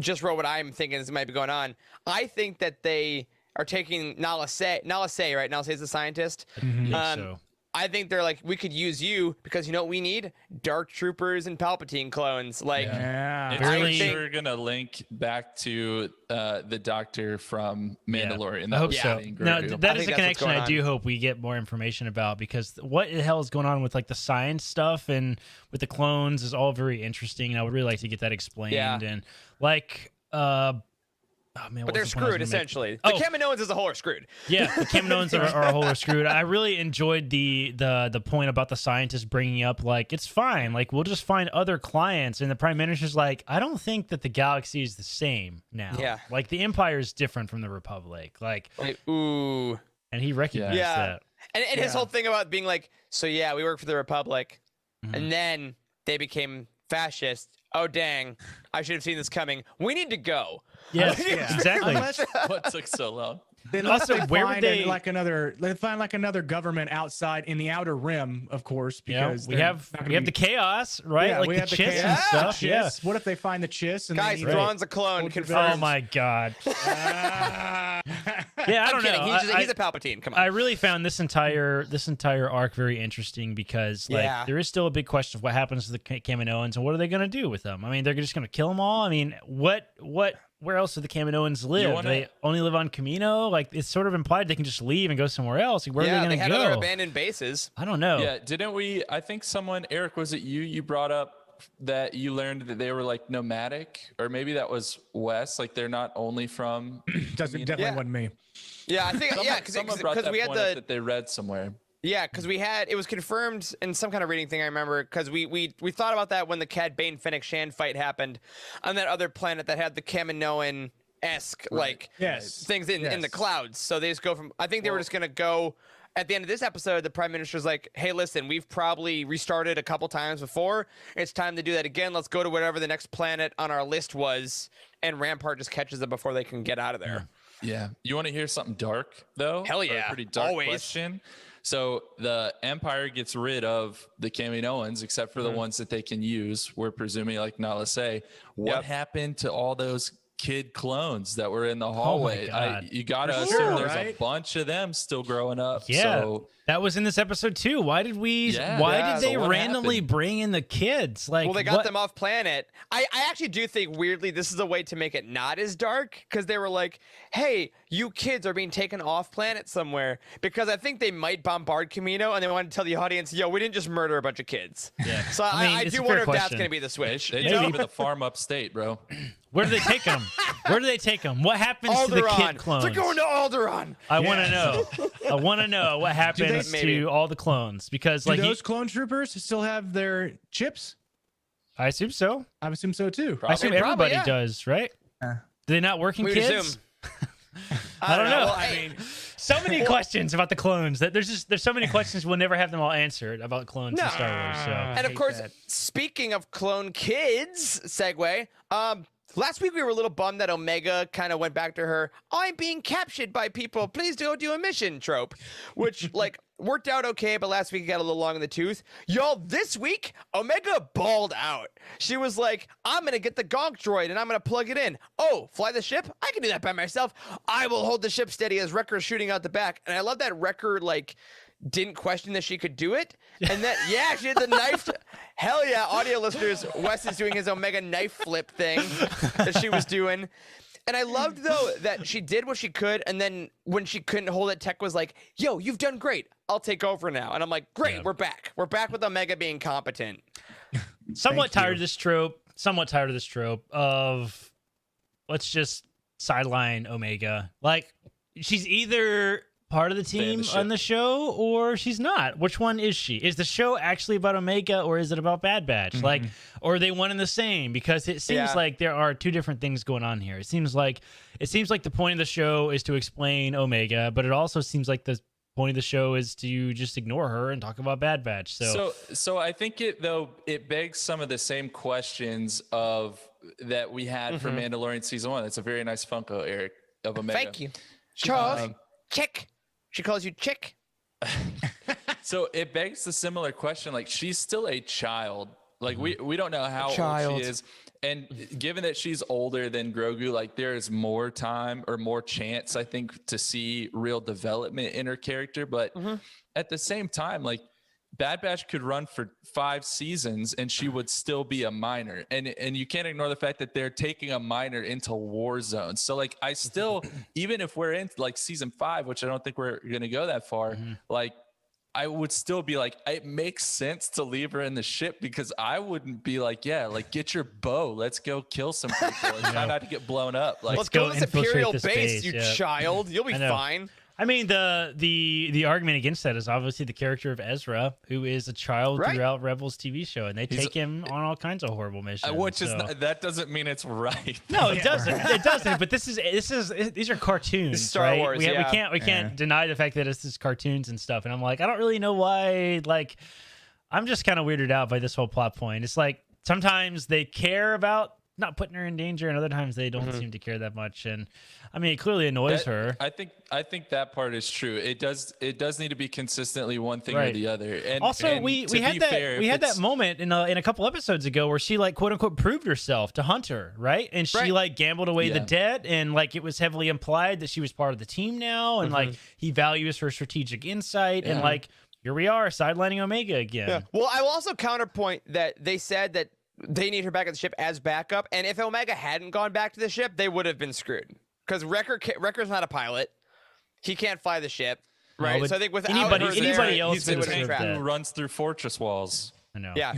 just wrote what I'm thinking is might be going on. I think that they are taking Nala Se, right? Nala Se is the scientist. So. I think they're like, we could use you because you know what we need? Dark Troopers and Palpatine clones. It's sure gonna link back to the Doctor from Mandalorian. I hope so. No, that is a connection I do hope we get more information about, because what the hell is going on with the science stuff and with the clones is all very interesting, and I would really like to get that explained. And oh, man, but they're screwed, essentially. The Kaminoans as a whole are screwed. Yeah, the Kaminoans are a whole are screwed. I really enjoyed the point about the scientists bringing up, it's fine. We'll just find other clients. And the Prime Minister's like, I don't think that the galaxy is the same now. Yeah. The Empire is different from the Republic. Ooh. And he recognized that. And his whole thing about being we work for the Republic. And then they became fascist. Oh, dang. I should have seen this coming. We need to go. Yes, exactly. What took so long? Also, where would they find another government outside in the outer rim, of course, because we have the chaos, right? Yeah, we have the Chiss and stuff. Yeah. What if they find the Chiss? And guys, Thrawn's a clone. Confirmed. Oh my god. I don't know. He's a Palpatine. Come on. I really found this entire arc very interesting because there is still a big question of what happens to the Kaminoans and what are they going to do with them. I mean, they're just going to kill them all. I mean, where else do the Kaminoans live? Do they only live on Kamino? It's sort of implied they can just leave and go somewhere else. Where are they going to go? They had other abandoned bases. I don't know. Yeah, didn't we? I think someone, Eric, was it you brought up that you learned that they were nomadic, or maybe that was Wes. They're not only from. Definitely wasn't me. Yeah, I think because we had that they read somewhere. Yeah, because it was confirmed in some kind of reading thing, I remember, because we thought about that when the Cad Bane Fennec Shan fight happened on that other planet that had the Kaminoan-esque things in the clouds. So they just go from, I think they were just going to go, at the end of this episode, the Prime Minister's like, hey, listen, we've probably restarted a couple times before. It's time to do that again. Let's go to whatever the next planet on our list was, and Rampart just catches them before they can get out of there. Yeah. You want to hear something dark, though? Hell yeah. A pretty dark question. So the Empire gets rid of the Kaminoans, except for the ones that they can use. We're presuming, like Nala say, what happened to all those kid clones that were in the hallway? You gotta assume there's a bunch of them still growing up. Yeah, so, that was in this episode too. Why did they randomly bring in the kids? Like, well, they got them off planet. I actually do think weirdly this is a way to make it not as dark, because they were like, hey, you kids are being taken off planet somewhere, because I think they might bombard Kamino and they want to tell the audience, yo, we didn't just murder a bunch of kids. Yeah. So I do wonder if that's going to be the switch. They took over the farm upstate, bro. Where do they take them? What happens to the kid clones? They're going to Alderaan. I want to know. I want to know what happens to all the clones, because do those clone troopers still have their chips? I assume so. I assume so too. I assume everybody does, right? Do they not working kids? I don't know. Well, I mean, so many questions about the clones that there's so many questions we'll never have them all answered about clones in Star Wars. So. And of course, speaking of clone kids, segue. Last week we were a little bummed that Omega kind of went back to her "I'm being captured by people, please go do a mission" trope, which like worked out okay, but last week it got a little long in the tooth. Y'all, this week Omega balled out. She was like, I'm gonna get the Gonk droid and I'm gonna plug it in. Oh, fly the ship? I can do that by myself. I will hold the ship steady as Wrecker's shooting out the back. And I love that Wrecker like didn't question that she could do it, and that she had the knife. Hell yeah, audio listeners, Wes is doing his Omega knife flip thing that she was doing. And I loved though that she did what she could, and then when she couldn't hold it, Tech was like, yo, you've done great, I'll take over now. And I'm like, great, we're back with Omega being competent. Somewhat tired of this trope of let's just sideline Omega. Like, she's either part of the team on the show or she's not. Which one is she? Is the show actually about Omega or is it about Bad Batch? Like, or are they one and the same? Because it seems like there are two different things going on here. It seems like the point of the show is to explain Omega, but it also seems like the point of the show is to just ignore her and talk about Bad Batch. So I think it begs some of the same questions that we had for Mandalorian season 1. That's a very nice Funko, Eric, of Omega. Thank you, Charles. Chick. She calls you Chick. So it begs the similar question. Like, she's still a child. Like, we don't know how old she is. And given that she's older than Grogu, like, there is more time or more chance, I think, to see real development in her character. But at the same time, like, Bad Batch could run for 5 seasons and she would still be a minor. And you can't ignore the fact that they're taking a minor into war zones. So like, I still, even if we're in like season 5, which I don't think we're going to go that far, like, I would still be like, it makes sense to leave her in the ship, because I wouldn't be like, yeah, like, get your bow, let's go kill some people and try not to get blown up. Like, let's go to this Imperial base, you child. You'll be fine. I mean, the argument against that is obviously the character of Ezra, who is a child throughout Rebels TV show, and they take him on all kinds of horrible missions. Which is that doesn't mean it's right. No, it doesn't. It doesn't. But these are cartoons. Star Wars. We can't deny the fact that it's just cartoons and stuff. And I'm like, I don't really know why. Like, I'm just kind of weirded out by this whole plot point. It's like sometimes they care about not putting her in danger, and other times they don't seem to care that much. And I mean, it clearly annoys her. I think that part is true. It does need to be consistently one thing or the other. And also, we had that moment in a couple episodes ago where she, like, quote unquote proved herself to Hunter, right? And she like gambled away the debt, and like it was heavily implied that she was part of the team now, and like he values her strategic insight, and like here we are sidelining Omega again. Yeah. Well, I will also counterpoint that they said that they need her back at the ship as backup, and if Omega hadn't gone back to the ship, they would have been screwed. Because Wrecker's not a pilot; he can't fly the ship, right? No, so I think without anybody else, he's the guy who runs through fortress walls. I know. Yeah,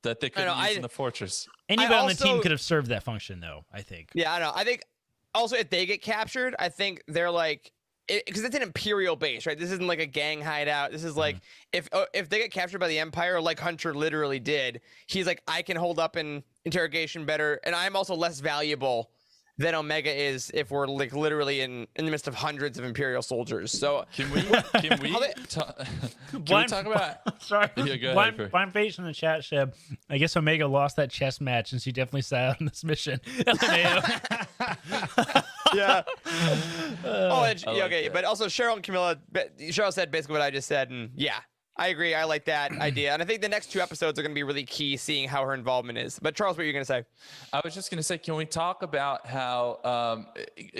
that they could use in the fortress. Anybody on the team could have served that function, though. I think. Yeah, I know. I think also if they get captured, I think they're like, because it's an Imperial base, right? This isn't like a gang hideout. This is like if they get captured by the Empire, like Hunter literally did, he's like, I can hold up an interrogation better, and I'm also less valuable than Omega is if we're like literally in the midst of hundreds of Imperial soldiers. So can we talk about? Sorry, yeah, blind face in the chat, Sheb. I guess Omega lost that chess match, and she definitely sat out on this mission. Yeah. Okay. But also Cheryl and Camilla, Cheryl said basically what I just said. And yeah, I agree. I like that idea. And I think the next 2 episodes are going to be really key, seeing how her involvement is. But Charles, what are you going to say? I was just going to say, can we talk about how,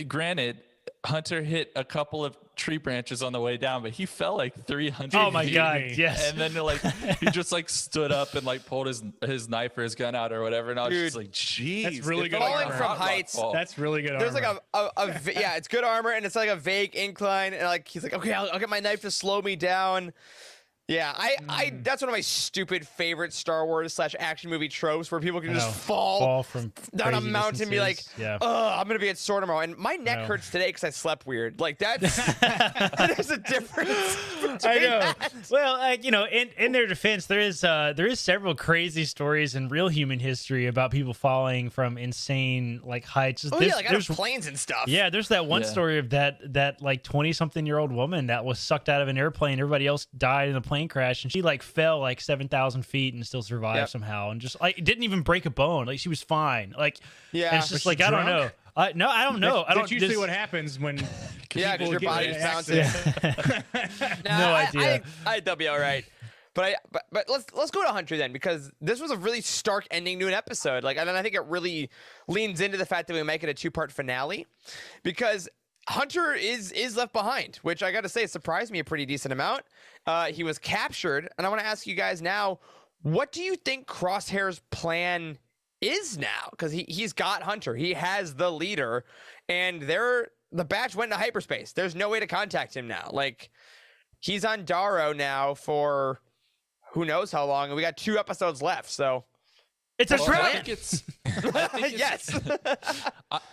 granted, Hunter hit a couple of tree branches on the way down, but he fell like 300 Oh my feet. God, yes. And then like he just like stood up and like pulled his knife or his gun out or whatever, and I was just like, geez, that's really good falling armor. from heights. That's really good There's armor. like yeah, it's good armor, and it's like a vague incline, and like he's like, okay, I'll get my knife to slow me down. Yeah, I that's one of my stupid favorite Star Wars / action movie tropes where people can just fall from down a crazy mountain and be like, distances. I'm gonna be at Sword tomorrow, and my neck hurts today because I slept weird. Like that's there's a difference. I know. That. Well, like, you know, in their defense, there is several crazy stories in real human history about people falling from insane like heights. Like out of planes and stuff. Yeah, there's that one story of that like 20-something-year-old woman that was sucked out of an airplane. Everybody else died in a plane crash, and she like fell like 7,000 feet and still survived somehow, and just like didn't even break a bone. Like she was fine. Like and it's just like I don't know. No, I don't know. I don't. That's usually what happens when. Yeah, because your body bounces. No idea. I they'll be all right. But let's go to Hunter then, because this was a really stark ending to an episode. Like, and then I think it really leans into the fact that we make it a 2-part finale, because Hunter is left behind, which I got to say surprised me a pretty decent amount. He was captured, and I want to ask you guys now, what do you think Crosshair's plan is now? Because he's got Hunter, he has the leader, and the batch went into hyperspace. There's no way to contact him now. Like, he's on Darrow now for who knows how long, and we got 2 episodes left. So it's a trap. I think it's yes.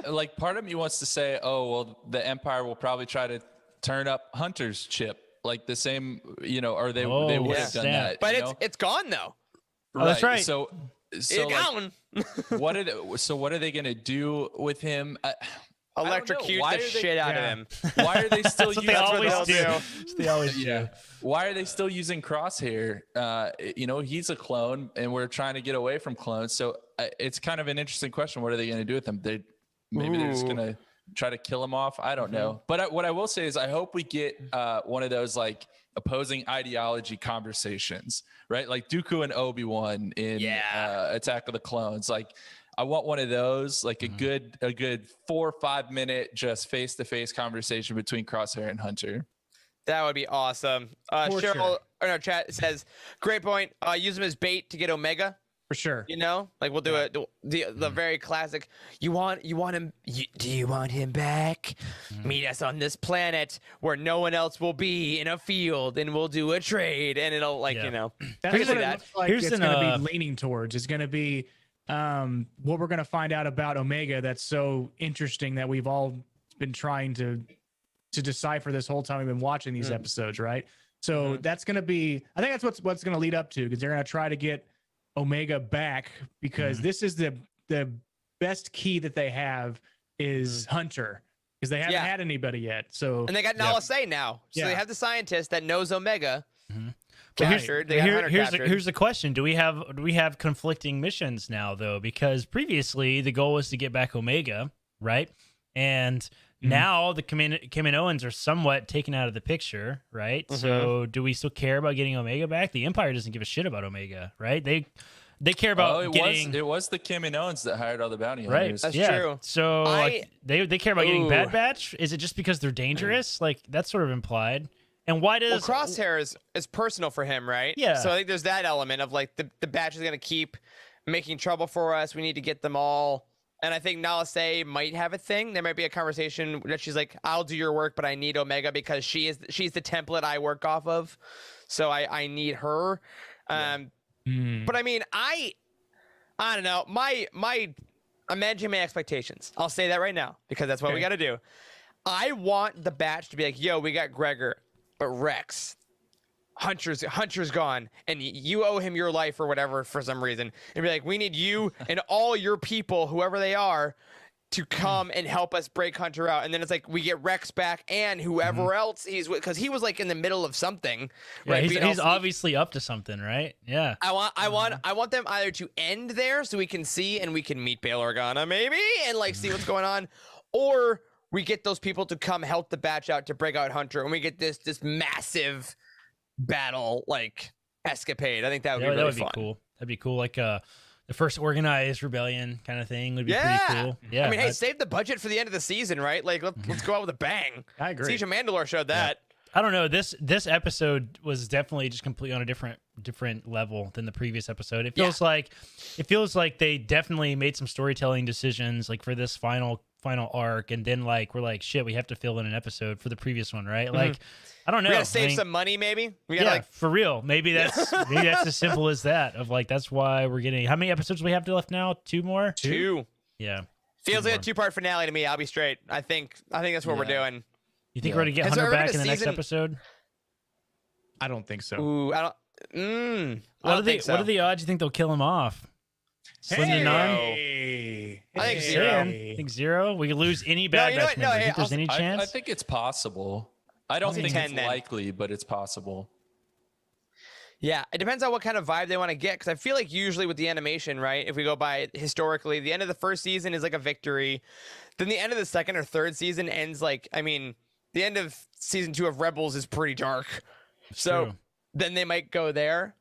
Like part of me wants to say, oh well, the Empire will probably try to turn up Hunter's chip, like the same, you know, or they would have done that. But it's gone though. Oh, that's right. So It's like, gone. what are they gonna do with him? Electrocute the shit out of him. Why are they still using? They always do. They always do. Why are they still using Crosshair? You know, he's a clone, and we're trying to get away from clones. So it's kind of an interesting question. What are they going to do with him? Maybe they're just going to try to kill him off. I don't know. But what I will say is, I hope we get one of those like opposing ideology conversations, right? Like Dooku and Obi-Wan in Attack of the Clones. Like, I want one of those, like a good 4 or 5 minute just face-to-face conversation between Crosshair and Hunter. That would be awesome. Cheryl in our chat says, great point. Use him as bait to get Omega. For sure. You know, like we'll do it. The very classic. You want him? Do you want him back? Meet us on this planet where no one else will be, in a field, and we'll do a trade, and it'll you know. That's we can what do it that. looks like. Here's It's going to be leaning towards. It's going to be what we're going to find out about Omega. That's so interesting that we've all been trying to decipher this whole time we've been watching these episodes, right? So that's going to be. I think that's what's going to lead up to, because they're going to try to get Omega back, because this is the best key that they have is Hunter, because they haven't had anybody yet. So and they got Nala Se now, so they have the scientist that knows Omega. Captured. Here's the question: Do we have conflicting missions now, though? Because previously the goal was to get back Omega, right? And now the Kaminoans are somewhat taken out of the picture, right? So do we still care about getting Omega back? The Empire doesn't give a shit about Omega, right? They care about getting. It was the Kaminoans that hired all the bounty Right. hunters. That's true. So they care about getting Bad Batch. Is it just because they're dangerous? Like that's sort of implied. And why does Crosshair is personal for him, right? Yeah. So I think there's that element of like the batch is gonna keep making trouble for us. We need to get them all. And I think Nala Se might have a thing. There might be a conversation that she's like, "I'll do your work, but I need Omega because she's the template I work off of, so I need her." But I mean, I don't know. I'm managing my expectations. I'll say that right now, because that's what we got to do. I want the batch to be like, "Yo, we got Gregor, but Rex, Hunter's gone, and you owe him your life or whatever for some reason." And be like, "We need you and all your people, whoever they are, to come and help us break Hunter out." And then it's like we get Rex back and whoever else he's with, because he was like in the middle of something. Yeah, right? he's obviously up to something, right? Yeah. I want them either to end there so we can see and we can meet Bail Organa maybe and like see what's going on, or we get those people to come help the batch out to break out Hunter, and we get this massive battle like escapade. I think that would be really fun. Cool. That'd be cool. Like the first organized rebellion kind of thing would be pretty cool. Yeah. I mean, hey, save the budget for the end of the season, right? Like, let's go out with a bang. I agree. Siege of Mandalore showed that. I don't know. This episode was definitely just completely on a different level than the previous episode. It feels like they definitely made some storytelling decisions like for this final arc, and then like we're like, shit, we have to fill in an episode for the previous one, right? Like, I don't know. We gotta save some money, maybe. We gotta for real. Maybe that's as simple as that. Of like, that's why we're getting. How many episodes do we have left now? 2 more. 2. Yeah. Feels like a 2-part finale to me. I'll be straight. I think that's what we're doing. You think we're gonna get Hunter back in the next episode? I don't think so. Ooh, I don't. What are the odds you think they'll kill him off? Slim to none? I think 0. I think 0. We could lose any Bad Batch member. You think there's any chance? I think it's possible. I don't think it's likely, but it's possible. Yeah, it depends on what kind of vibe they want to get, because I feel like usually with the animation, right, if we go by it historically, the end of the first season is like a victory. Then the end of the second or third season ends like, I mean, the end of season 2 of Rebels is pretty dark. So then they might go there.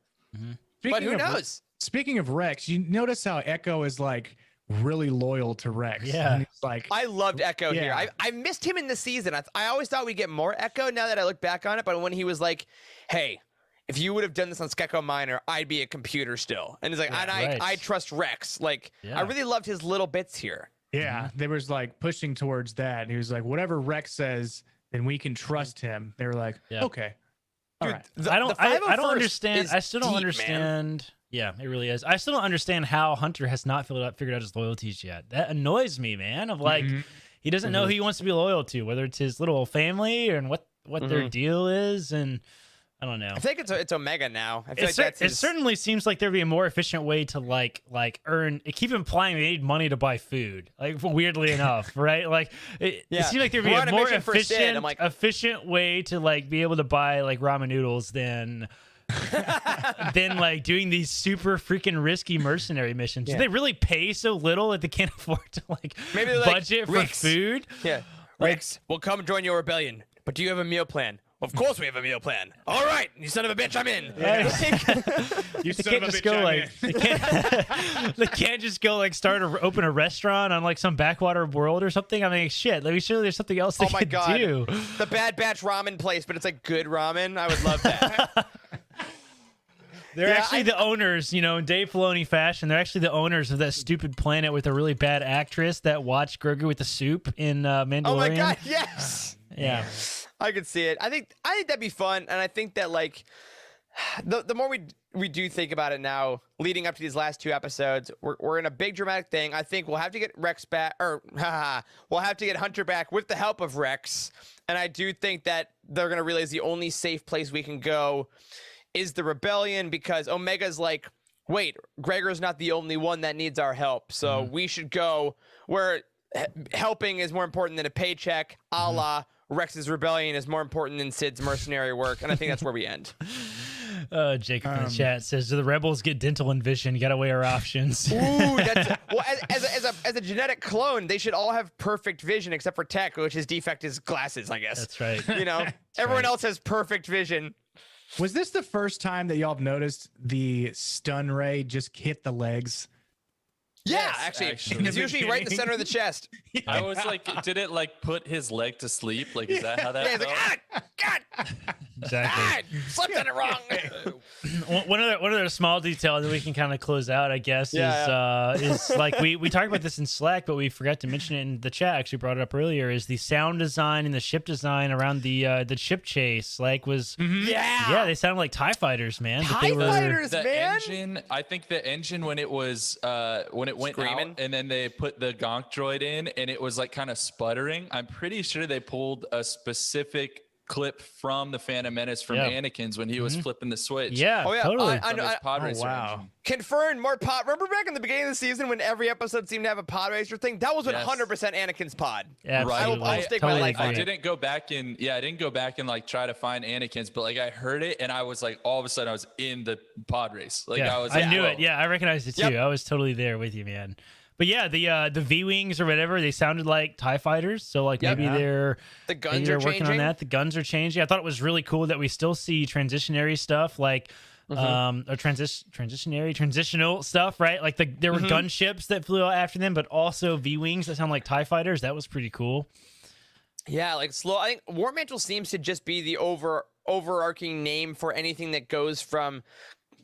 But who knows? Speaking of Rex, you notice how Echo is like really loyal to Rex. Yeah. And he's like, I loved Echo here. I missed him in the season. I always thought we'd get more Echo now that I look back on it. But when he was like, hey, if you would have done this on Skekko Minor, I'd be a computer still. And he's like, I trust Rex. Like, I really loved his little bits here. Yeah, they was like pushing towards that. And he was like, whatever Rex says, then we can trust him. They were like, okay. All right. I don't understand. I still don't understand. Man. Yeah, it really is. I still don't understand how Hunter has not figured out his loyalties yet. That annoys me, man. Of like, he doesn't know who he wants to be loyal to, whether it's his little family and what their deal is, and I don't know. I think it's Omega now. I feel like it certainly seems like there'd be a more efficient way to like earn. Keep implying they need money to buy food. Like weirdly enough, right? Like it seems like there'd be a more efficient way to like be able to buy like ramen noodles than like doing these super freaking risky mercenary missions. Do they really pay so little that they can't afford to like budget for food? Yeah, Rex, we'll come join your rebellion, but do you have a meal plan? Of course we have a meal plan. All right, you son of a bitch, I'm in. You son of a bitch, I'm in. They can't just go like open a restaurant on like some backwater world or something. I mean, shit. Let me show you there's something else they can do. The Bad Batch ramen place, but it's like good ramen. I would love that. They're actually the owners, in Dave Filoni fashion. They're actually the owners of that stupid planet with a really bad actress that watched Grogu with the soup in Mandalorian. Oh my god, yes. Yeah. I could see it. I think that'd be fun, and I think that like the more we do think about it now, leading up to these last 2 episodes, we're in a big dramatic thing. I think we'll have to get Rex back, or we'll have to get Hunter back with the help of Rex. And I do think that they're gonna realize the only safe place we can go is the rebellion, because Omega's like, wait, Gregor's not the only one that needs our help, so we should go where helping is more important than a paycheck, a la Rex's rebellion is more important than Sid's mercenary work, and I think that's where we end. Jacob in the chat says, do the rebels get dental and vision? You gotta weigh our options. Ooh, as a genetic clone, they should all have perfect vision except for Tech, which his defect is glasses, I guess. That's right. Everyone else has perfect vision. Was this the first time that y'all have noticed the stun ray just hit the legs? Yeah, Yes, actually. It's usually right in the center of the chest. I was like, did it like put his leg to sleep? Like, is that how that he's felt? like, God, Exactly. slept on it wrong. One other small detail that we can kind of close out, I guess, is like we talked about this in Slack, but we forgot to mention it in the chat. Actually, brought it up earlier. Is the sound design and the ship design around the ship chase like was they sounded like TIE fighters, man. Fighters, the man. engine, I think the engine when it was when it went Screaming? out and then they put the gonk droid in and it was like kind of sputtering. I'm pretty sure they pulled a specific clip from the Phantom Menace from Anakin's when he was flipping the switch. Yeah, totally. Pod racer engine. Confirmed more pod. Remember back in the beginning of the season when every episode seemed to have a pod racer thing? That was 100% Anakin's pod. Yeah, I'll stick my life on I it. didn't go back and like try to find Anakin's, but like I heard it and I was like, all of a sudden I was in the pod race. Like I was. I knew it. Yeah, I recognized it too. I was totally there with you, man. But yeah, the V-wings or whatever, they sounded like TIE fighters. So like maybe they're working on that. The guns are changing. I thought it was really cool that we still see transitionary stuff like or transitional stuff, right? Like there were gunships that flew out after them, but also V-wings that sound like TIE fighters. That was pretty cool. Yeah, like slow. I think War-Mantle seems to just be the overarching name for anything that goes from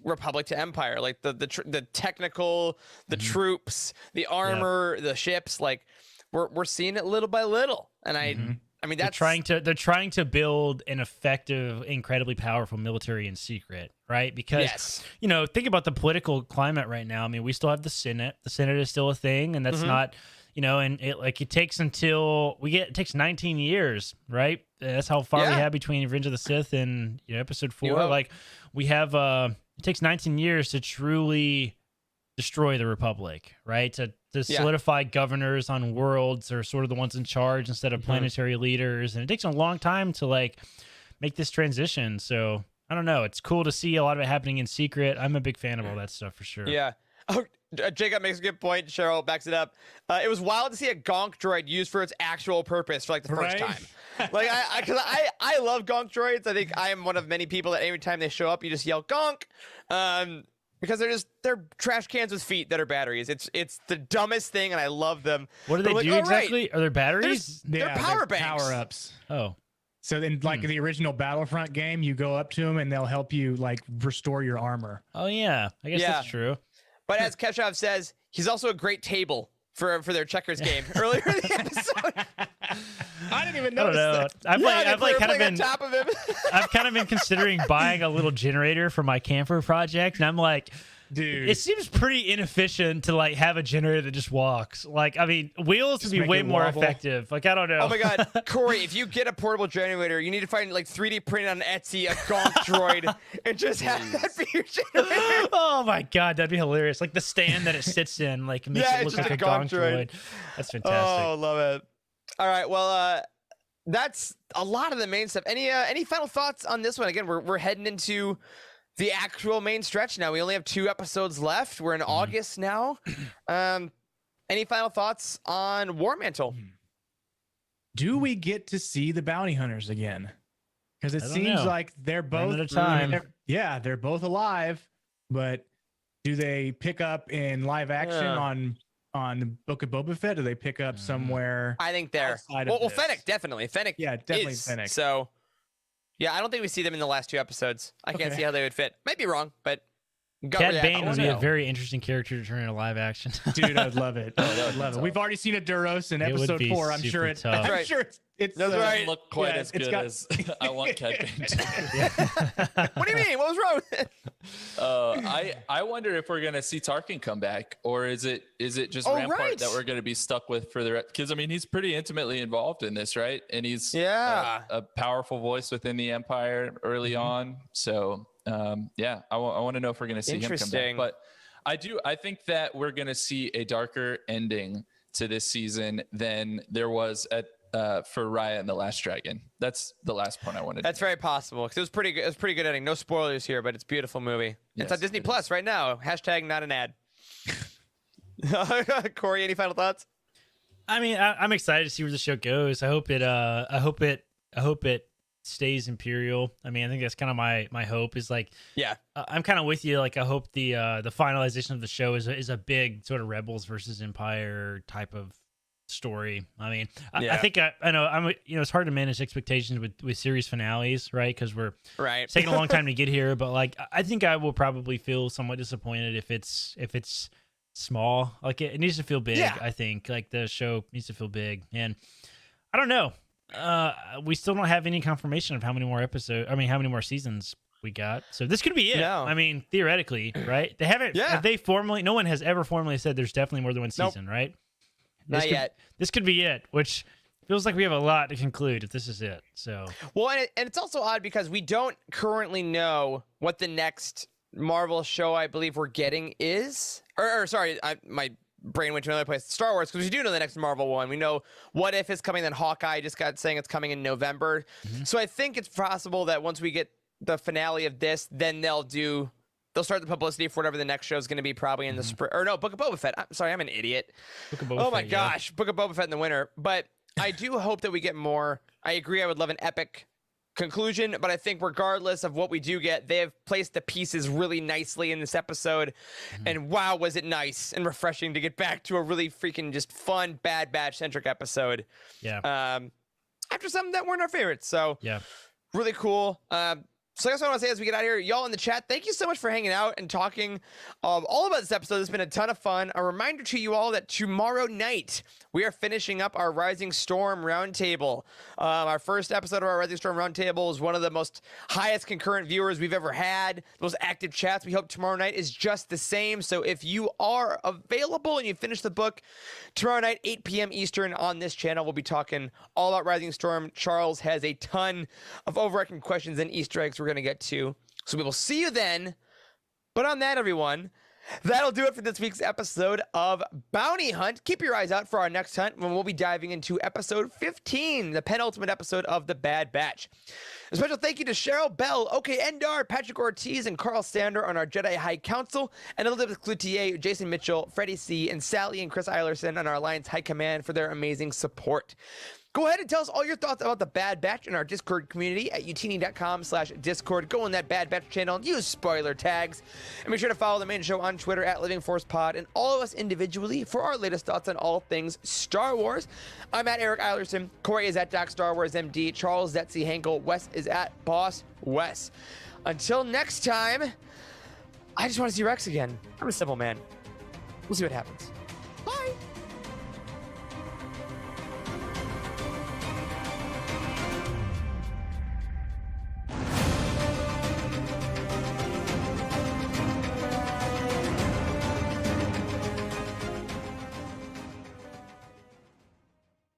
Republic to Empire, like the technical, the troops, the armor, the ships. Like we're seeing it little by little, and I mean that's they're trying to build an effective, incredibly powerful military in secret, right? Because think about the political climate right now. I mean, we still have the Senate. The Senate is still a thing, and that's not. And it takes it takes 19 years, right? That's how far we have between Revenge of the Sith and Episode 4. Like we have it takes 19 years to truly destroy the Republic, right? To solidify governors on worlds or sort of the ones in charge instead of planetary leaders, and it takes a long time to like make this transition. So I don't know. It's cool to see a lot of it happening in secret. I'm a big fan of all that stuff for sure. Yeah. Oh, Jacob makes a good point. Cheryl backs it up. It was wild to see a gonk droid used for esse actual purpose for like the first time. Like I love gonk droids. I think I am one of many people that every time they show up, you just yell gonk, because they're trash cans with feet that are batteries. It's the dumbest thing, and I love them. What do they do exactly? Are there batteries? They're power banks. Power ups. Oh. So in like the original Battlefront game, you go up to them and they'll help you like restore your armor. Oh yeah, I guess that's true. But as Keshav says, he's also a great table for their checkers game earlier in the episode. I didn't even notice that. I've kind of been considering buying a little generator for my camper project, and I'm like, dude, it seems pretty inefficient to like have a generator that just walks. Like, I mean, wheels would be way more effective. Like, I don't know. Oh my god, Corey, if you get a portable generator, you need to find like 3D printed on Etsy a gonk droid and just have that be your generator. Oh my god, that'd be hilarious. Like the stand that it sits in, like makes it look like a gonk droid. That's fantastic. Oh, love it. All right, well, that's a lot of the main stuff. Any final thoughts on this one? Again, we're heading into the actual main stretch now. We only have 2 episodes left. We're in August now. Any final thoughts on War-Mantle? Do we get to see the bounty hunters again? Because it seems like they're both they're both alive, but do they pick up in live action on the Book of Boba Fett? Do they pick up somewhere? I think they're Fennec definitely. Fennec, definitely Fennec. So. Yeah, I don't think we see them in the last 2 episodes. I can't see how they would fit. Might be wrong, but Cad Bane would be a very interesting character to turn into live action. Dude, I'd love it. I'd love it. We've already seen a Duros in episode 4. I'm sure it's It doesn't look quite as good as I want Cad Bane to. What do you mean? What was wrong with it? I wonder if we're gonna see Tarkin come back, or is it just Rampart that we're gonna be stuck with for the rest? Because I mean, he's pretty intimately involved in this, right? And he's a powerful voice within the Empire early on. So I want to know if we're gonna see him come back. But I think that we're gonna see a darker ending to this season than there was for Raya and the Last Dragon. That's the last point I wanted. That's very possible, because it was pretty good. It was pretty good ending. No spoilers here, but it's a beautiful movie. Yes, it's on Disney Plus right now. # not an ad. Corey, any final thoughts? I mean, I'm excited to see where the show goes. I hope it stays Imperial. I mean, I think that's kind of my hope is like, I'm kind of with you. Like, I hope the finalization of the show is a big sort of Rebels versus Empire type of story. I mean, I think I know it's hard to manage expectations with series finales, right? Because we're taking a long time to get here. But like, I think I will probably feel somewhat disappointed if it's small. Like it needs to feel big. I think like the show needs to feel big, and I don't know. We still don't have any confirmation of how many more seasons we got. So this could be it. No. I mean, theoretically, right? They haven't. No one has ever formally said there's definitely more than one season, right? Not yet. This could be it, which feels like we have a lot to conclude if this is it. So and it's also odd because we don't currently know what the next Marvel show I believe we're getting is. My brain went to another place. Star Wars, because we do know the next Marvel one. We know What If is coming. Then Hawkeye just got saying it's coming in November. So I think it's possible that once we get the finale of this, then they'll do they'll start the publicity for whatever the next show is going to be, probably in the spring. Or no, Book of Boba Fett. I'm sorry, I'm an idiot. Book of Boba oh my Fett, gosh, Book of Boba Fett in the winter. But I do hope that we get more. I agree. I would love an epic conclusion, but I think regardless of what we do get, they have placed the pieces really nicely in this episode. And wow, was it nice and refreshing to get back to a really freaking just fun Bad Batch centric episode. Yeah. After some that weren't our favorites. So yeah, really cool. So I guess what I want to say as we get out of here, y'all in the chat, thank you so much for hanging out and talking all about this episode. It's been a ton of fun. A reminder to you all that tomorrow night, we are finishing up our Rising Storm Roundtable. Our first episode of our Rising Storm Roundtable is one of the most highest concurrent viewers we've ever had, the most active chats. We hope tomorrow night is just the same. So if you are available and you finish the book, tomorrow night, 8 p.m. Eastern on this channel, we'll be talking all about Rising Storm. Charles has a ton of overarching questions and Easter eggs we're going to get to. So we will see you then. But on that, everyone, that'll do it for this week's episode of Bounty Hunt. Keep your eyes out for our next hunt when we'll be diving into episode 15, the penultimate episode of The Bad Batch. A special thank you to Cheryl Bell, OK Endar, Patrick Ortiz, and Carl Sander on our Jedi High Council, and Elizabeth Cloutier, Jason Mitchell, Freddie C., and Sally and Chris Eilerson on our Alliance High Command for their amazing support. Go ahead and tell us all your thoughts about The Bad Batch in our Discord community at utini.com/Discord. Go on that Bad Batch channel and use spoiler tags. And make sure to follow the main show on Twitter at LivingForcePod and all of us individually for our latest thoughts on all things Star Wars. I'm at Eric Eilerson. Corey is at Doc Star Wars MD. Charles Zetzi Henkel. Wes is at Boss Wes. Until next time, I just want to see Rex again. I'm a simple man. We'll see what happens. Bye.